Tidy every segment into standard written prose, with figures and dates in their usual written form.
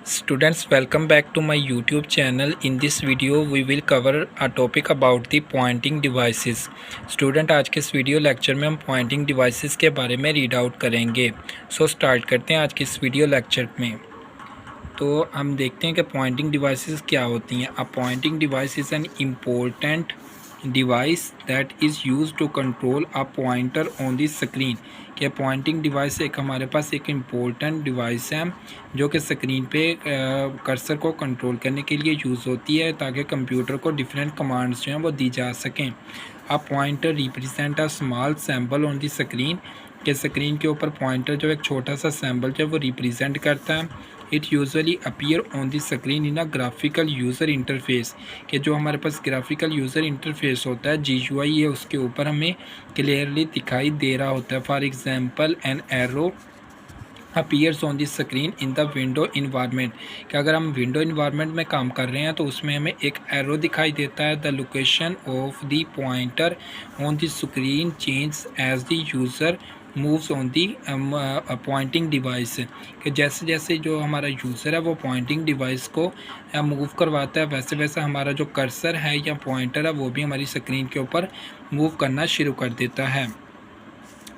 Students, welcome back to my YouTube channel. In this video we will cover a topic about the pointing devices. Student, आज के इस video lecture में हम Poynting devices के बारे में रीड आउट करेंगे. स्टार्ट करते हैं आज के इस वीडियो लेक्चर में. तो हम देखते हैं कि पॉइंटिंग डिवाइसेस क्या होती हैं. A pointing device is an important device that is use to control a pointer on the screen. कि पॉइंटिंग डिवाइस एक हमारे पास एक इम्पोर्टेंट डिवाइस है जो कि स्क्रीन पे कर्सर को कंट्रोल करने के लिए यूज़ होती है ताकि कंप्यूटर को डिफरेंट कमांड्स जो हैं वो दी जा सकें. A pointer represent a small sample on the screen. के स्क्रीन के ऊपर पॉइंटर जो एक छोटा सा सैम्पल जो है वो रिप्रेजेंट करता है. It usually appear on the screen in a graphical user interface. कि जो हमारे पास ग्राफिकल यूज़र इंटरफेस होता है GUI है उसके ऊपर हमें क्लियरली दिखाई दे रहा होता है. For example an arrow appears on the screen in the window environment. कि अगर हम विंडो इन्वायरमेंट में काम कर रहे हैं तो उसमें हमें एक एरो दिखाई देता है. The location of the pointer on the screen change as the user moves on the pointing device. कि जैसे जैसे जो हमारा यूज़र है वो पॉइंटिंग डिवाइस को मूव करवाता है वैसे वैसे हमारा जो कर्सर है या पॉइंटर है वो भी हमारी स्क्रीन के ऊपर मूव करना शुरू कर देता है.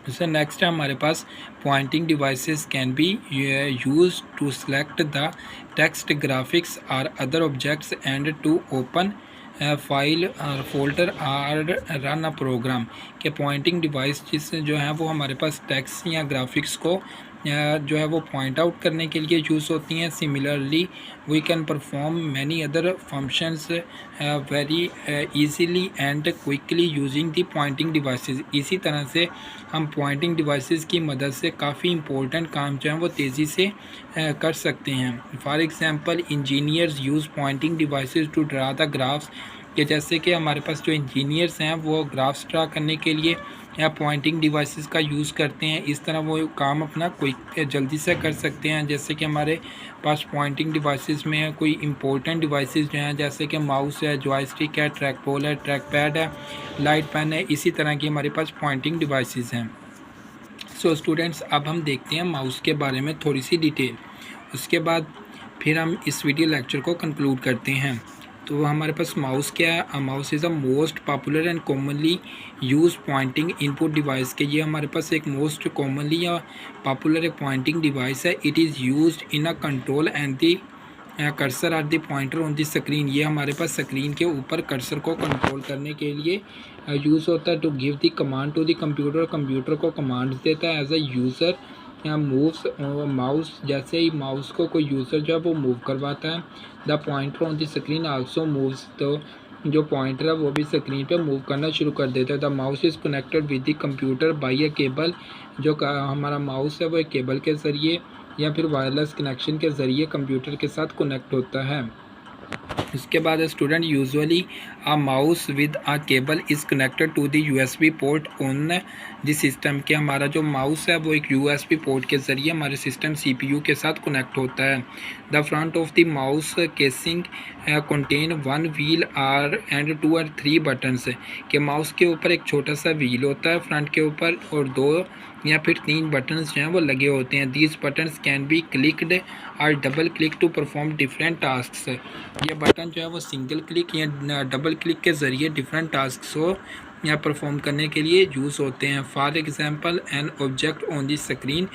इससे नेक्स्ट है हमारे पास pointing devices can be use to select the text graphics और other objects and to open file और फोल्डर और रन अ प्रोग्राम. के पॉइंटिंग डिवाइस जिससे जो है वो हमारे पास टेक्स्ट या ग्राफिक्स को जो है वो पॉइंट आउट करने के लिए यूज़ होती हैं. Similarly we can perform many other functions very easily and quickly using the pointing devices. इसी तरह से हम पॉइंटिंग डिवाइसेस की मदद से काफ़ी इंपॉर्टेंट काम जो है वो तेज़ी से कर सकते हैं. For example engineers use pointing devices to draw the graphs. कि जैसे कि हमारे पास जो इंजीनियर्स हैं वो ग्राफ्स ड्रा करने के लिए या पॉइंटिंग डिवाइसेस का यूज़ करते हैं. इस तरह वो काम अपना क्विक जल्दी से कर सकते हैं. जैसे कि हमारे पास पॉइंटिंग डिवाइसेस में कोई इंपॉर्टेंट डिवाइसेस जो हैं जैसे कि माउस है, जॉयस्टिक है, ट्रैक बॉल है, ट्रैक पैड है, लाइट पेन है, इसी तरह की हमारे पास पॉइंटिंग डिवाइसेस हैं. स्टूडेंट्स, अब हम देखते हैं माउस के बारे में थोड़ी सी डिटेल. उसके बाद फिर हम इस वीडियो लेक्चर को कंक्लूड करते हैं. तो हमारे पास माउस क्या है. A mouse is a most popular and commonly use pointing input device. के ये हमारे पास एक मोस्ट कॉमनली या पॉपुलर एक पॉइंटिंग डिवाइस है. It is used in a control and the cursor or the pointer on the screen. ये हमारे पास स्क्रीन के ऊपर कर्सर को कंट्रोल करने के लिए यूज़ होता है. To give the command to the computer. Computer को कमांड देता है as a user moves mouse. जैसे ही माउस को कोई यूज़र जो है वो मूव करवाता है the pointer on the screen also moves. तो जो पॉइंटर है वो भी स्क्रीन पे मूव करना शुरू कर देता है. The mouse is connected with the computer by a cable. जो हमारा माउस है वो एक केबल के ज़रिए या फिर वायरलेस कनेक्शन के ज़रिए कंप्यूटर के साथ कनेक्ट होता है. इसके बाद student usually a mouse with a cable is connected to the USB port on the system. के हमारा जो माउस है वो एक USB पोर्ट के ज़रिए हमारे सिस्टम CPU के साथ कनेक्ट होता है. The front of the mouse casing contain one wheel or and 2 और 3 बटन्स. के माउस के ऊपर एक छोटा सा व्हील होता है फ्रंट के ऊपर और 2 या फिर 3 बटन्स जो हैं वो लगे होते हैं. These buttons can be clicked और double click to perform different task. ये बटन जो है वो सिंगल क्लिक या डबल क्लिक के ज़रिए डिफरेंट टास्क को या परफॉर्म करने के लिए यूज़ होते हैं. For example an object on the screen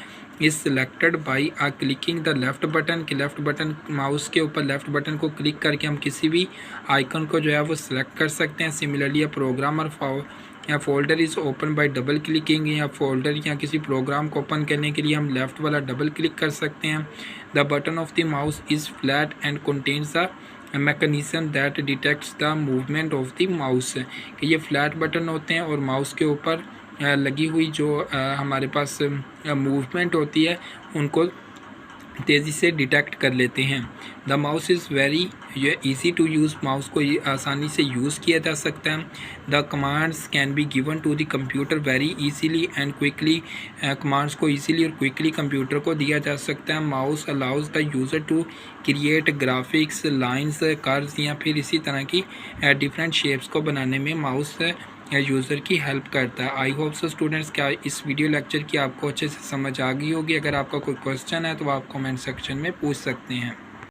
is selected by uh clicking the left button. कि लेफ़्ट बटन माउस के ऊपर लेफ़्ट बटन को क्लिक करके हम किसी भी आइकन को जो है वो सिलेक्ट कर सकते हैं. सिमिलरली प्रोग्राम और या folder is open by double clicking. या फोल्डर या किसी प्रोग्राम को ओपन करने के लिए हम लेफ़्ट वाला डबल क्लिक कर सकते हैं. The button of the mouse is flat and contains a mechanism that detects the movement of the mouse. कि ये फ्लैट बटन होते हैं और माउस के ऊपर लगी हुई जो हमारे पास मूवमेंट होती है उनको तेज़ी से डिटेक्ट कर लेते हैं. The mouse is very easy to use. Mouse को आसानी से यूज़ किया जा सकता है. The commands can be given to the computer very easily and quickly. Commands को ईजीली और क्विकली कंप्यूटर को दिया जा सकता है. Mouse allows the user to create graphics, lines, curves या फिर इसी तरह की डिफरेंट शेप्स को बनाने में माउस यूज़र की हेल्प करता है. आई होप सो स्टूडेंट्स क्या इस वीडियो लेक्चर की आपको अच्छे से समझ आ गई होगी. अगर आपका कोई क्वेश्चन है तो आप कमेंट सेक्शन में पूछ सकते हैं.